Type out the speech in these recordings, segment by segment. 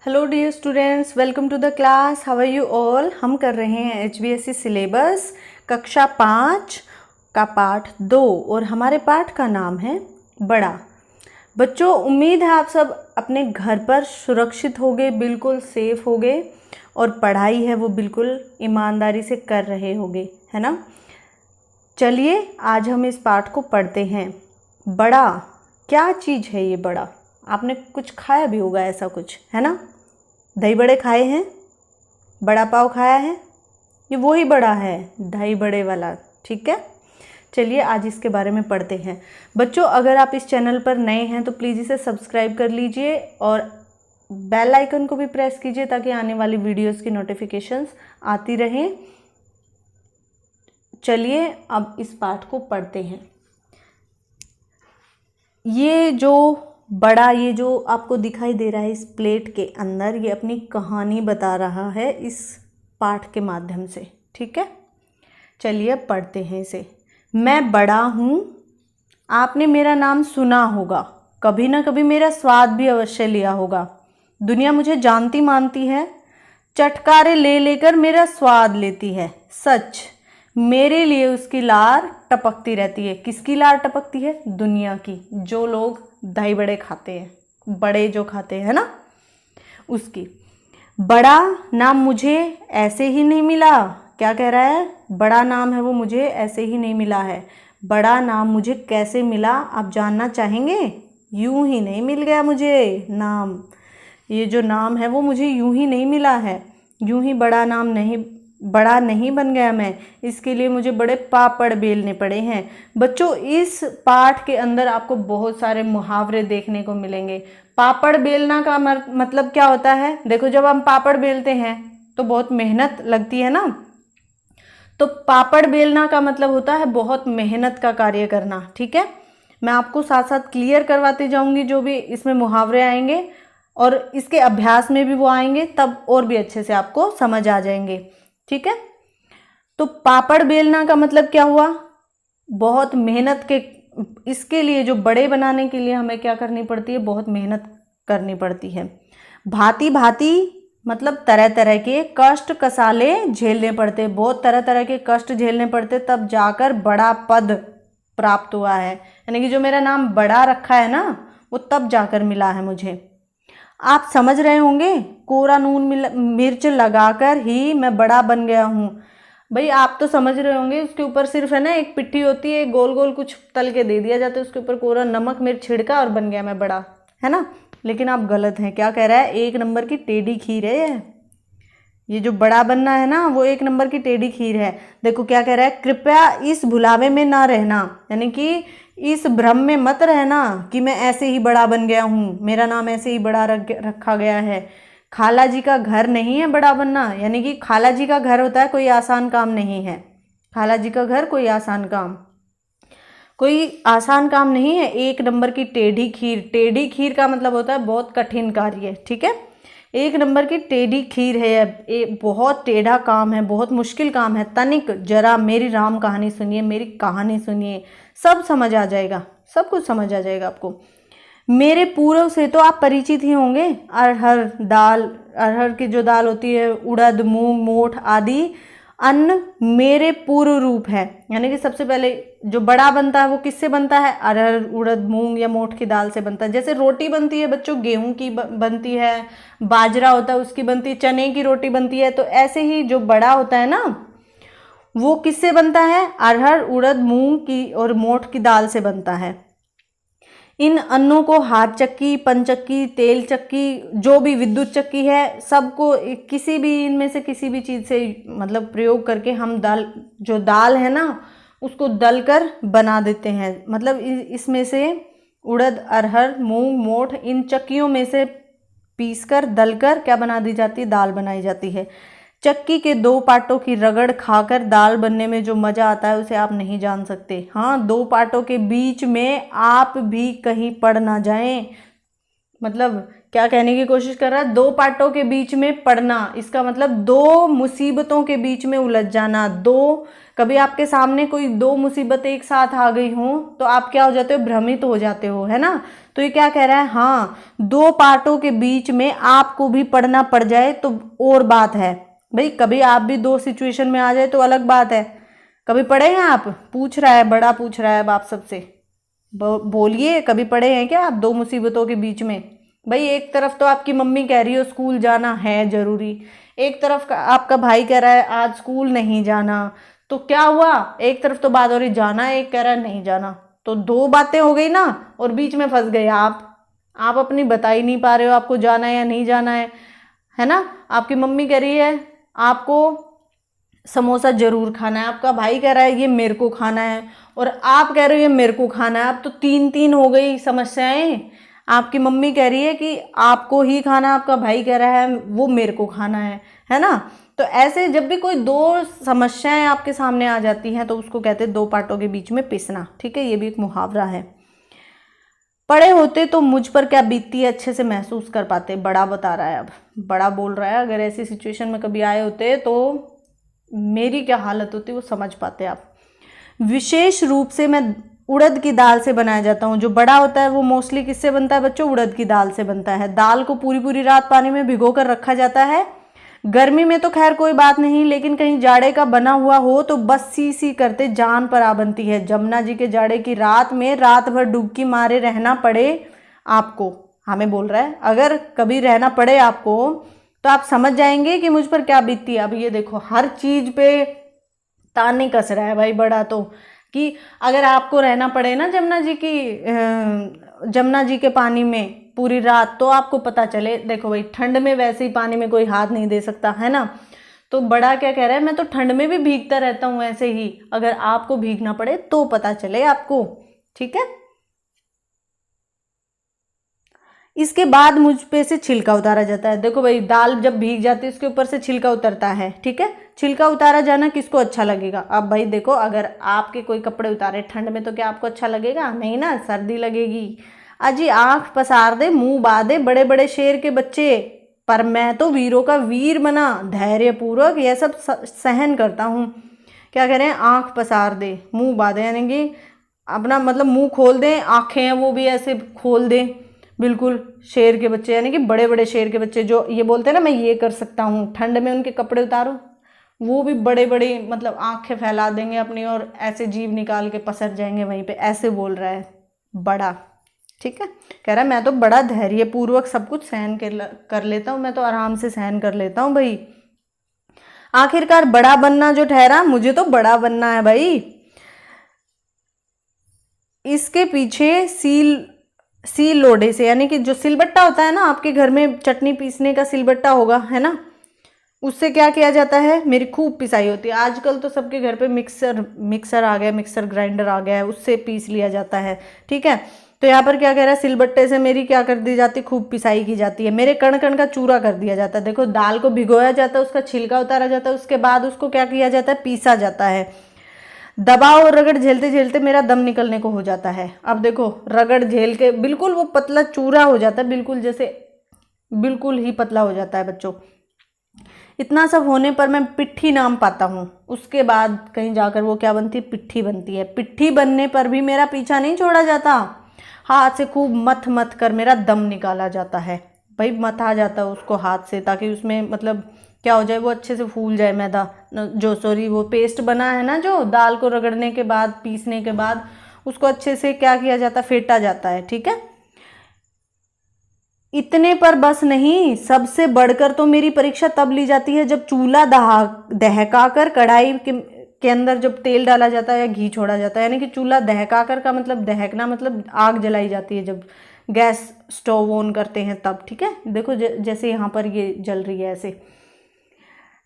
Hello dear students, welcome to the class. How are you all. हम कर रहे हैं HBSC सिलेबस कक्षा 5 का पाठ 2 और हमारे पाठ का नाम है बड़ा। बच्चों, उम्मीद है आप सब अपने घर पर सुरक्षित होगे, बिल्कुल सेफ होगे और पढ़ाई है वो बिल्कुल ईमानदारी से कर रहे होगे, है ना। चलिए आज हम इस पाठ को पढ़ते हैं। बड़ा क्या चीज़ है ये बड़ा? आपने कुछ खाया भी होगा ऐसा कुछ, है ना। दही बड़े खाए हैं, बड़ा पाव खाया है, ये वही बड़ा है, दही बड़े वाला, ठीक है। चलिए आज इसके बारे में पढ़ते हैं। बच्चों, अगर आप इस चैनल पर नए हैं तो प्लीज़ इसे सब्सक्राइब कर लीजिए और बेल आइकन को भी प्रेस कीजिए ताकि आने वाली वीडियोस की नोटिफिकेशंस आती रहें। चलिए अब इस पाठ को पढ़ते हैं। ये जो बड़ा, ये जो आपको दिखाई दे रहा है इस प्लेट के अंदर, ये अपनी कहानी बता रहा है इस पाठ के माध्यम से, ठीक है। चलिए अब पढ़ते हैं इसे। मैं बड़ा हूँ, आपने मेरा नाम सुना होगा, कभी ना कभी मेरा स्वाद भी अवश्य लिया होगा। दुनिया मुझे जानती मानती है, चटकारे ले लेकर मेरा स्वाद लेती है। सच, मेरे लिए उसकी लार टपकती रहती है। किसकी लार टपकती है? दुनिया की, जो लोग दही बड़े खाते हैं, बड़े जो खाते हैं ना, उसकी। बड़ा नाम मुझे ऐसे ही नहीं मिला। क्या कह रहा है? बड़ा नाम है वो मुझे ऐसे ही नहीं मिला है। बड़ा नाम मुझे कैसे मिला आप जानना चाहेंगे? यूं ही नहीं मिल गया मुझे नाम। ये जो नाम है वो मुझे यूं ही नहीं मिला है, यूं ही बड़ा नहीं बन गया मैं। इसके लिए मुझे बड़े पापड़ बेलने पड़े हैं। बच्चों, इस पाठ के अंदर आपको बहुत सारे मुहावरे देखने को मिलेंगे। पापड़ बेलना का मतलब क्या होता है? देखो, जब हम पापड़ बेलते हैं तो बहुत मेहनत लगती है ना, तो पापड़ बेलना का मतलब होता है बहुत मेहनत का कार्य करना, ठीक है। मैं आपको साथ साथ क्लियर करवाती जाऊंगी जो भी इसमें मुहावरे आएंगे और इसके अभ्यास में भी वो आएंगे, तब और भी अच्छे से आपको समझ आ जाएंगे, ठीक है। तो पापड़ बेलना का मतलब क्या हुआ? बहुत मेहनत के, इसके लिए जो बड़े बनाने के लिए हमें क्या करनी पड़ती है? बहुत मेहनत करनी पड़ती है। भांति भांति मतलब तरह तरह के कष्ट कसाले झेलने पड़ते, बहुत तरह तरह के कष्ट झेलने पड़ते, तब जाकर बड़ा पद प्राप्त हुआ है। यानी कि जो मेरा नाम बड़ा रखा है ना, वो तब जाकर मिला है मुझे। आप समझ रहे होंगे, कोरा नून मिर्च लगाकर ही मैं बड़ा बन गया हूँ। भाई आप तो समझ रहे होंगे, उसके ऊपर सिर्फ है ना एक पिट्ठी होती है, गोल गोल कुछ तल के दे दिया जाता है, उसके ऊपर कोरा नमक मिर्च छिड़का और बन गया मैं बड़ा, है ना। लेकिन आप गलत हैं। क्या कह रहा है? 1 नंबर की टेढ़ी खीर है ये जो बड़ा बनना है ना, वो 1 नंबर की टेढ़ी खीर है। देखो क्या कह रहा है, कृपया इस भुलावे में ना रहना, यानी कि इस भ्रम में मत रहना कि मैं ऐसे ही बड़ा बन गया हूँ, मेरा नाम ऐसे ही बड़ा रखा गया है। खाला जी का घर नहीं है बड़ा बनना, यानी कि खाला जी का घर होता है कोई आसान काम नहीं है। खाला जी का घर कोई आसान काम नहीं है। 1 नंबर की टेढ़ी खीर, टेढ़ी खीर का मतलब होता है बहुत कठिन कार्य, ठीक है। 1 नंबर की टेढ़ी खीर है, बहुत टेढ़ा काम है, बहुत मुश्किल काम है। तनिक जरा मेरी राम कहानी सुनिए, मेरी कहानी सुनिए, सब समझ आ जाएगा, सब कुछ समझ आ जाएगा आपको। मेरे पूर्व से तो आप परिचित ही होंगे। अरहर दाल, अरहर की जो दाल होती है, उड़द मूंग मोठ आदि अन्न मेरे पूर्व रूप है। यानी कि सबसे पहले जो बड़ा बनता है वो किससे बनता है? अरहर उड़द मूंग या मोठ की दाल से बनता है। जैसे रोटी बनती है बच्चों, गेहूं की बनती है, बाजरा होता है उसकी बनती है, चने की रोटी बनती है, तो ऐसे ही जो बड़ा होता है ना, वो किससे बनता है? अरहर उड़द मूंग की और मोठ की दाल से बनता है। इन अन्नों को हाथ चक्की, पंचक्की, तेल चक्की, जो भी विद्युत चक्की है, सबको किसी भी इनमें से किसी भी चीज़ से मतलब प्रयोग करके हम दाल है ना, उसको दल कर बना देते हैं। मतलब इसमें से उड़द अरहर मूंग मोठ, इन चक्कियों में से पीसकर दलकर क्या बना दी जाती है? दाल बनाई जाती है। चक्की के 2 पार्टों की रगड़ खाकर दाल बनने में जो मज़ा आता है उसे आप नहीं जान सकते। हाँ, 2 पार्टों के बीच में आप भी कहीं पड़ ना जाएं। मतलब क्या कहने की कोशिश कर रहा है, दो पार्टों के बीच में पड़ना, इसका मतलब दो मुसीबतों के बीच में उलझ जाना। दो, कभी आपके सामने कोई दो मुसीबतें एक साथ आ गई हों तो आप क्या हो जाते हो, भ्रमित हो जाते हो, है ना। तो ये क्या कह रहा है, हाँ दो पार्टों के बीच में आपको भी पढ़ना पड़ जाए तो और बात है भाई। कभी आप भी दो सिचुएशन में आ जाए तो अलग बात है। कभी पढ़े हैं आप, पूछ रहा है, बड़ा पूछ रहा है अब आप सबसे, बोलिए कभी पढ़े हैं क्या आप दो मुसीबतों के बीच में। भाई एक तरफ तो आपकी मम्मी कह रही हो स्कूल जाना है जरूरी, एक तरफ आपका भाई कह रहा है आज स्कूल नहीं जाना, तो क्या हुआ, एक तरफ तो बात हो रही जाना है, एक कह रहा है नहीं जाना, तो दो बातें हो गई ना, और बीच में फंस गए आप अपनी बता ही नहीं पा रहे हो आपको जाना है या नहीं जाना है ना। आपकी मम्मी कह रही है आपको समोसा जरूर खाना है, आपका भाई कह रहा है ये मेरे को खाना है, और आप कह रहे हो ये मेरे को खाना है। अब तो तीन तीन हो गई समस्याएं। आपकी मम्मी कह रही है कि आपको ही खाना, आपका भाई कह रहा है वो मेरे को खाना है ना। तो ऐसे जब भी कोई दो समस्याएं आपके सामने आ जाती हैं तो उसको कहते हैं दो पार्टों के बीच में पिसना, ठीक है। ये भी एक मुहावरा है। पढ़े होते तो मुझ पर क्या बीतती है अच्छे से महसूस कर पाते, बड़ा बता रहा है। अब बड़ा बोल रहा है अगर ऐसी सिचुएशन में कभी आए होते तो मेरी क्या हालत होती वो समझ पाते आप। विशेष रूप से मैं उड़द की दाल से बनाया जाता हूँ। जो बड़ा होता है वो मोस्टली किससे बनता है बच्चों, उड़द की दाल से बनता है। दाल को पूरी पूरी रात पानी में भिगो कर रखा जाता है। गर्मी में तो खैर कोई बात नहीं, लेकिन कहीं जाड़े का बना हुआ हो तो बस सी सी करते जान पर आ बनती है। जमुना जी के जाड़े की रात में रात भर डुबकी मारे रहना पड़े आपको, हमें बोल रहा है अगर कभी रहना पड़े आपको तो आप समझ जाएंगे कि मुझ पर क्या बीतती है। अब ये देखो हर चीज पे ताने कस रहा है भाई बड़ा, तो कि अगर आपको रहना पड़े ना जमुना जी के पानी में पूरी रात तो आपको पता चले। देखो भाई ठंड में वैसे ही पानी में कोई हाथ नहीं दे सकता, है ना। तो बड़ा क्या कह रहा है, मैं तो ठंड में भी भीगता रहता हूं ऐसे ही, अगर आपको भीगना पड़े तो पता चले आपको, ठीक है। इसके बाद मुझ पे से छिलका उतारा जाता है। देखो भाई दाल जब भीग जाती है उसके ऊपर से छिलका उतरता है, ठीक है। छिलका उतारा जाना किसको अच्छा लगेगा। अब भाई देखो अगर आपके कोई कपड़े उतारे ठंड में तो क्या आपको अच्छा लगेगा, नहीं ना, सर्दी लगेगी। अजी आंख पसार दे मुंह बांधे बड़े बड़े शेर के बच्चे, पर मैं तो वीरों का वीर बना धैर्य पूर्वक यह सब सहन करता हूँ। क्या कह रहे हैं, आंख पसार दे मुंह बांधे, यानी कि अपना मतलब मुंह खोल दें, आंखें हैं वो भी ऐसे खोल दें, बिल्कुल शेर के बच्चे, यानी कि बड़े बड़े शेर के बच्चे जो ये बोलते हैं ना मैं ये कर सकता हूँ। ठंड में उनके कपड़े उतारो वो भी बड़े बड़े मतलब आंखें फैला देंगे अपनी और ऐसे जीभ निकाल के पसर जाएंगे वहीं पे, ऐसे बोल रहा है बड़ा, ठीक है। कह रहा है मैं तो बड़ा धैर्य पूर्वक सब कुछ सहन कर लेता हूँ, मैं तो आराम से सहन कर लेता हूँ भाई। आखिरकार बड़ा बनना जो ठहरा, मुझे तो बड़ा बनना है भाई। इसके पीछे सील लोढ़े से, यानी कि जो सिलबट्टा होता है ना आपके घर में चटनी पीसने का सिलबट्टा होगा, है ना, उससे क्या किया जाता है, मेरी खूब पिसाई होती है। आजकल तो सबके घर पे मिक्सर आ गया, मिक्सर ग्राइंडर आ गया है, उससे पीस लिया जाता है, ठीक है। तो यहाँ पर क्या कह रहा है, सिलबट्टे से मेरी क्या कर दी जाती है, खूब पिसाई की जाती है, मेरे कण कण का चूरा कर दिया जाता है। देखो दाल को भिगोया जाता है, उसका छिलका उतारा जाता है, उसके बाद उसको क्या किया जाता है, पीसा जाता है। दबाव और रगड़ झेलते झेलते मेरा दम निकलने को हो जाता है। अब देखो रगड़ झेल के बिल्कुल वो पतला चूरा हो जाता है, बिल्कुल जैसे बिल्कुल ही पतला हो जाता है बच्चों। इतना सब होने पर मैं पिट्ठी नाम पाता हूँ। उसके बाद कहीं जाकर वो क्या बनती है, पिट्ठी बनती है। पिट्ठी बनने पर भी मेरा पीछा नहीं छोड़ा जाता, हाथ से खूब मथ मथ कर मेरा दम निकाला जाता है। भाई मथा जाता है उसको हाथ से, ताकि उसमें मतलब क्या हो जाए, वो अच्छे से फूल जाए मैदा, जो सॉरी वो पेस्ट बना है ना जो दाल को रगड़ने के बाद पीसने के बाद उसको अच्छे से क्या किया जाता है, फेंटा जाता है, ठीक है। इतने पर बस नहीं, सबसे बढ़कर तो मेरी परीक्षा तब ली जाती है जब चूल्हा दहका कर कढ़ाई के अंदर जब तेल डाला जाता है या घी छोड़ा जाता है। यानी कि चूल्हा दहका कर का मतलब दहकना मतलब आग जलाई जाती है जब गैस स्टोव ऑन करते हैं तब, ठीक है। देखो जैसे यहाँ पर ये जल रही है ऐसे,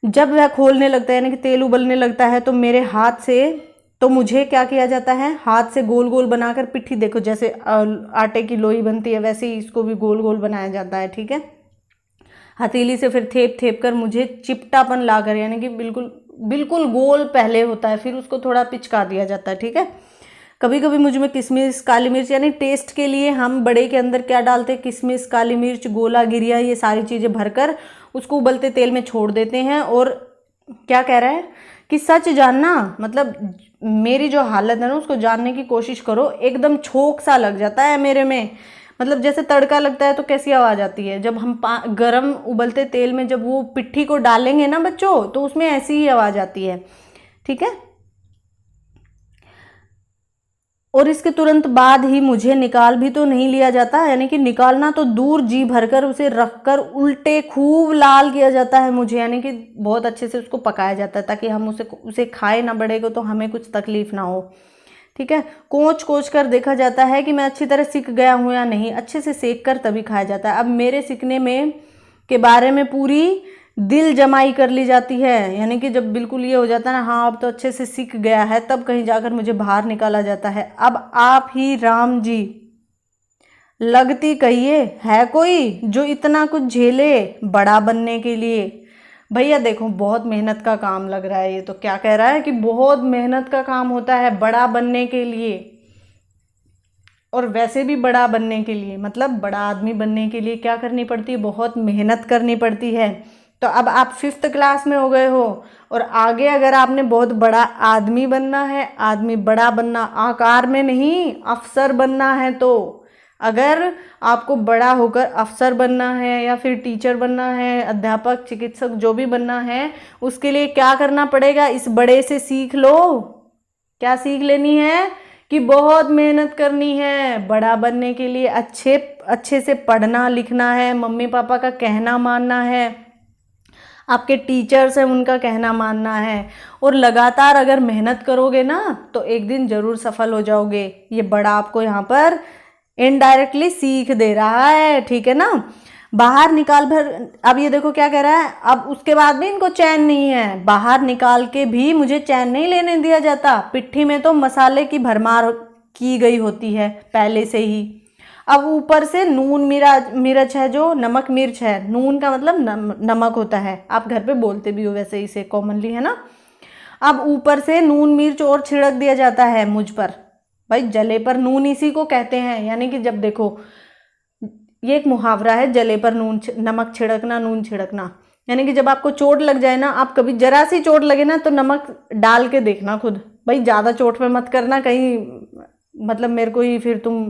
जब वह खोलने लगता है यानी कि तेल उबलने लगता है तो मेरे हाथ से, तो मुझे क्या किया जाता है, हाथ से गोल गोल बनाकर पिट्ठी, देखो जैसे आटे की लोई बनती है वैसे ही इसको भी गोल गोल बनाया जाता है, ठीक है। हथेली से फिर थेप थेप कर मुझे चिपटापन लाकर, यानी कि बिल्कुल बिल्कुल गोल पहले होता है, फिर उसको थोड़ा पिचका दिया जाता है, ठीक है। कभी कभी मुझ में किशमिश काली मिर्च, यानी टेस्ट के लिए हम बड़े के अंदर क्या डालते हैं, किशमिश काली मिर्च गोला गिरिया ये सारी चीज़ें भरकर उसको उबलते तेल में छोड़ देते हैं। और क्या कह रहा है कि सच जानना, मतलब मेरी जो हालत है ना उसको जानने की कोशिश करो। एकदम छोक सा लग जाता है मेरे में, मतलब जैसे तड़का लगता है तो कैसी आवाज़ आती है, जब हम गरम उबलते तेल में जब वो पिट्ठी को डालेंगे ना बच्चों, तो उसमें ऐसी ही आवाज़ आती है। ठीक है, और इसके तुरंत बाद ही मुझे निकाल भी तो नहीं लिया जाता, यानी कि निकालना तो दूर, जी भरकर उसे रखकर उल्टे खूब लाल किया जाता है मुझे, यानी कि बहुत अच्छे से उसको पकाया जाता है ताकि हम उसे खाए ना बढ़ेगा तो हमें कुछ तकलीफ ना हो। ठीक है, कोच कोच कर देखा जाता है कि मैं अच्छी तरह सीख गया हूँ या नहीं, अच्छे से सेक कर तभी खाया जाता है। अब मेरे सीखने में के बारे में पूरी दिल जमाई कर ली जाती है, यानी कि जब बिल्कुल ये हो जाता है ना, हाँ अब तो अच्छे से सीख गया है, तब कहीं जाकर मुझे बाहर निकाला जाता है। अब आप ही राम जी लगती कहिए है कोई जो इतना कुछ झेले बड़ा बनने के लिए। भैया देखो बहुत मेहनत का काम लग रहा है, ये तो क्या कह रहा है कि बहुत मेहनत का काम होता है बड़ा बनने के लिए, और वैसे भी बड़ा बनने के लिए मतलब बड़ा आदमी बनने के लिए क्या करनी पड़ती है, बहुत मेहनत करनी पड़ती है। तो अब आप 5th क्लास में हो गए हो और आगे अगर आपने बहुत बड़ा आदमी बनना है, आदमी बड़ा बनना आकार में नहीं अफसर बनना है, तो अगर आपको बड़ा होकर अफसर बनना है या फिर टीचर बनना है, अध्यापक चिकित्सक जो भी बनना है, उसके लिए क्या करना पड़ेगा, इस बड़े से सीख लो। क्या सीख लेनी है कि बहुत मेहनत करनी है बड़ा बनने के लिए, अच्छे से पढ़ना लिखना है, मम्मी पापा का कहना मानना है, आपके टीचर्स हैं उनका कहना मानना है, और लगातार अगर मेहनत करोगे ना तो एक दिन ज़रूर सफल हो जाओगे। ये बड़ा आपको यहाँ पर इनडायरेक्टली सीख दे रहा है। ठीक है ना, बाहर निकाल भर। अब ये देखो क्या कह रहा है, अब उसके बाद भी इनको चैन नहीं है, बाहर निकाल के भी मुझे चैन नहीं लेने दिया जाता। पिट्ठी में तो मसाले की भरमार की गई होती है पहले से ही। अब ऊपर से नून मिर्च है, जो नमक मिर्च है, नून का मतलब नमक होता है, आप घर पे बोलते भी हो वैसे इसे कॉमनली, है ना। अब ऊपर से नून मिर्च और छिड़क दिया जाता है मुझ पर। भाई जले पर नून इसी को कहते हैं, यानी कि जब देखो ये एक मुहावरा है, जले पर नमक छिड़कना, नून छिड़कना, यानी कि जब आपको चोट लग जाए ना, आप कभी जरा सी चोट लगे ना तो नमक डाल के देखना खुद। भाई ज़्यादा चोट पे मत करना, कहीं मतलब मेरे को ही फिर तुम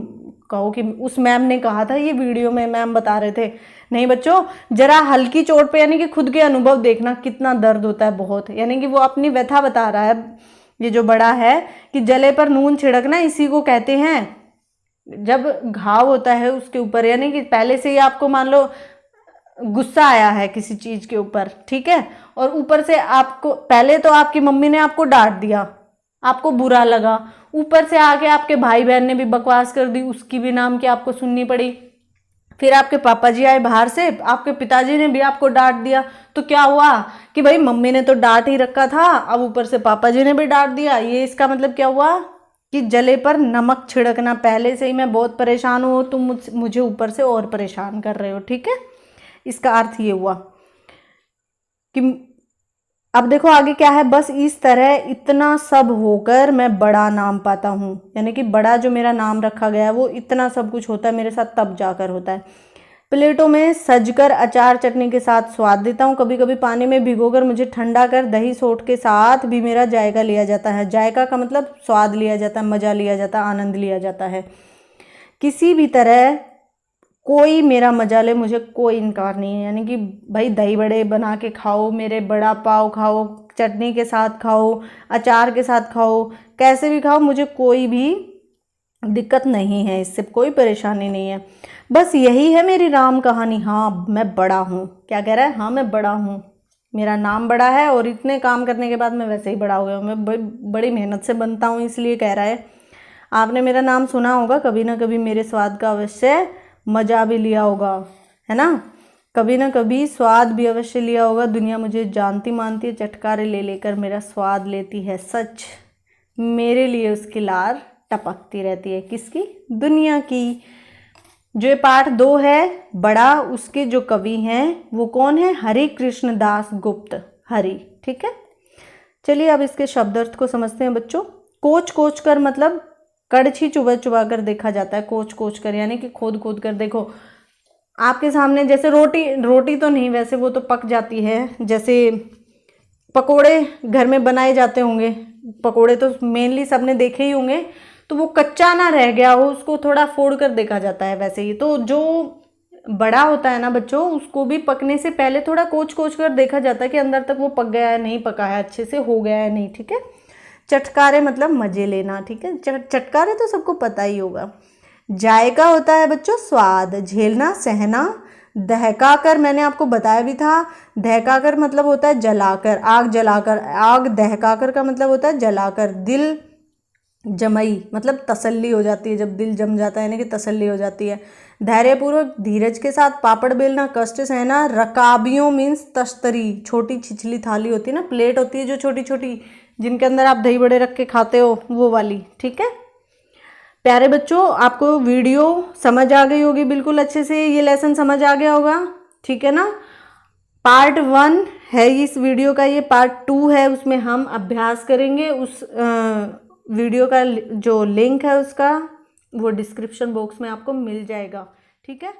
कहो कि उस मैम ने कहा था, ये वीडियो में मैम बता रहे थे। नहीं बच्चों, जरा हल्की चोट पे यानी कि खुद के अनुभव देखना कितना दर्द होता है बहुत, यानी कि वो अपनी व्यथा बता रहा है ये जो बड़ा है कि जले पर नून छिड़कना इसी को कहते हैं। जब घाव होता है उसके ऊपर, यानी कि पहले से ही आपको मान लो गुस्सा आया है किसी चीज़ के ऊपर, ठीक है, और ऊपर से आपको पहले तो आपकी मम्मी ने आपको डांट दिया, आपको बुरा लगा, ऊपर से आके आपके भाई बहन ने भी बकवास कर दी, उसकी भी नाम की आपको सुननी पड़ी, फिर आपके पापा जी आए बाहर से, आपके पिताजी ने भी आपको डांट दिया, तो क्या हुआ कि भाई मम्मी ने तो डांट ही रखा था, अब ऊपर से पापा जी ने भी डांट दिया। ये इसका मतलब क्या हुआ कि जले पर नमक छिड़कना, पहले से ही मैं बहुत परेशान हूँ, तुम मुझे ऊपर से और परेशान कर रहे हो। ठीक है, इसका अर्थ ये हुआ कि अब देखो आगे क्या है, बस इस तरह इतना सब होकर मैं बड़ा नाम पाता हूँ, यानी कि बड़ा जो मेरा नाम रखा गया है वो इतना सब कुछ होता है मेरे साथ तब जाकर होता है। प्लेटों में सजकर अचार चटनी के साथ स्वाद देता हूँ, कभी कभी पानी में भिगोकर मुझे ठंडा कर दही सोट के साथ भी मेरा जायका लिया जाता है। जायका का मतलब स्वाद लिया जाता है, मज़ा लिया जाता है, आनंद लिया जाता है। किसी भी तरह कोई मेरा मजा ले, मुझे कोई इनकार नहीं है, यानी कि भाई दही बड़े बना के खाओ, मेरे बड़ा पाव खाओ, चटनी के साथ खाओ, अचार के साथ खाओ, कैसे भी खाओ, मुझे कोई भी दिक्कत नहीं है, इससे कोई परेशानी नहीं है। बस यही है मेरी राम कहानी। हाँ मैं बड़ा हूँ, क्या कह रहा है, हाँ मैं बड़ा हूँ, मेरा नाम बड़ा है और इतने काम करने के बाद मैं वैसे ही बड़ा हो गया हूँ, मैं बड़ी मेहनत से बनता हूँ, इसलिए कह रहा है। आपने मेरा नाम सुना होगा, कभी ना कभी मेरे स्वाद का अवश्य मज़ा भी लिया होगा, है ना, कभी ना कभी स्वाद भी अवश्य लिया होगा। दुनिया मुझे जानती मानती है, चटकारे ले लेकर मेरा स्वाद लेती है, सच मेरे लिए उसकी लार टपकती रहती है। किसकी? दुनिया की। जो ये पाठ 2 है बड़ा, उसके जो कवि हैं वो कौन है? हरि कृष्ण दास गुप्त, हरि। ठीक है, चलिए अब इसके शब्दार्थ को समझते हैं बच्चों। कोच कोच कर मतलब कड़छी चुबा चुबा कर देखा जाता है, कोच कोच कर, यानी कि खोद खोद कर। देखो आपके सामने जैसे रोटी तो नहीं, वैसे वो तो पक जाती है, जैसे पकोड़े घर में बनाए जाते होंगे, पकोड़े तो मेनली सबने देखे ही होंगे, तो वो कच्चा ना रह गया हो उसको थोड़ा फोड़ कर देखा जाता है। वैसे ही तो जो बड़ा होता है ना बच्चों, उसको भी पकने से पहले थोड़ा कोच कोच कर देखा जाता है कि अंदर तक वो पक गया है, नहीं पका है, अच्छे से हो गया है नहीं, ठीक है। चटकारे मतलब मजे लेना, ठीक है। चटकारे तो सबको पता ही होगा। जायका होता है बच्चों स्वाद, झेलना, सहना। दहका कर मैंने आपको बताया भी था, दहका कर मतलब होता है जलाकर, आग जलाकर, आग दहका कर का मतलब होता है जलाकर। दिल जमई मतलब तसल्ली हो जाती है, जब दिल जम जाता है यानी कि तसल्ली हो जाती है। धैर्यपूर्वक धीरज के साथ पापड़ बेलना, कष्ट सहना। रकाबियों मीन्स तश्तरी, छोटी छिछली थाली होती है ना, प्लेट होती है जो छोटी छोटी, जिनके अंदर आप दही बड़े रख के खाते हो, वो वाली, ठीक है। प्यारे बच्चों आपको वीडियो समझ आ गई होगी बिल्कुल अच्छे से, ये लेसन समझ आ गया होगा, ठीक है ना। पार्ट 1 है इस वीडियो का, ये पार्ट 2 है, उसमें हम अभ्यास करेंगे। उस वीडियो का जो लिंक है उसका, वो डिस्क्रिप्शन बॉक्स में आपको मिल जाएगा, ठीक है।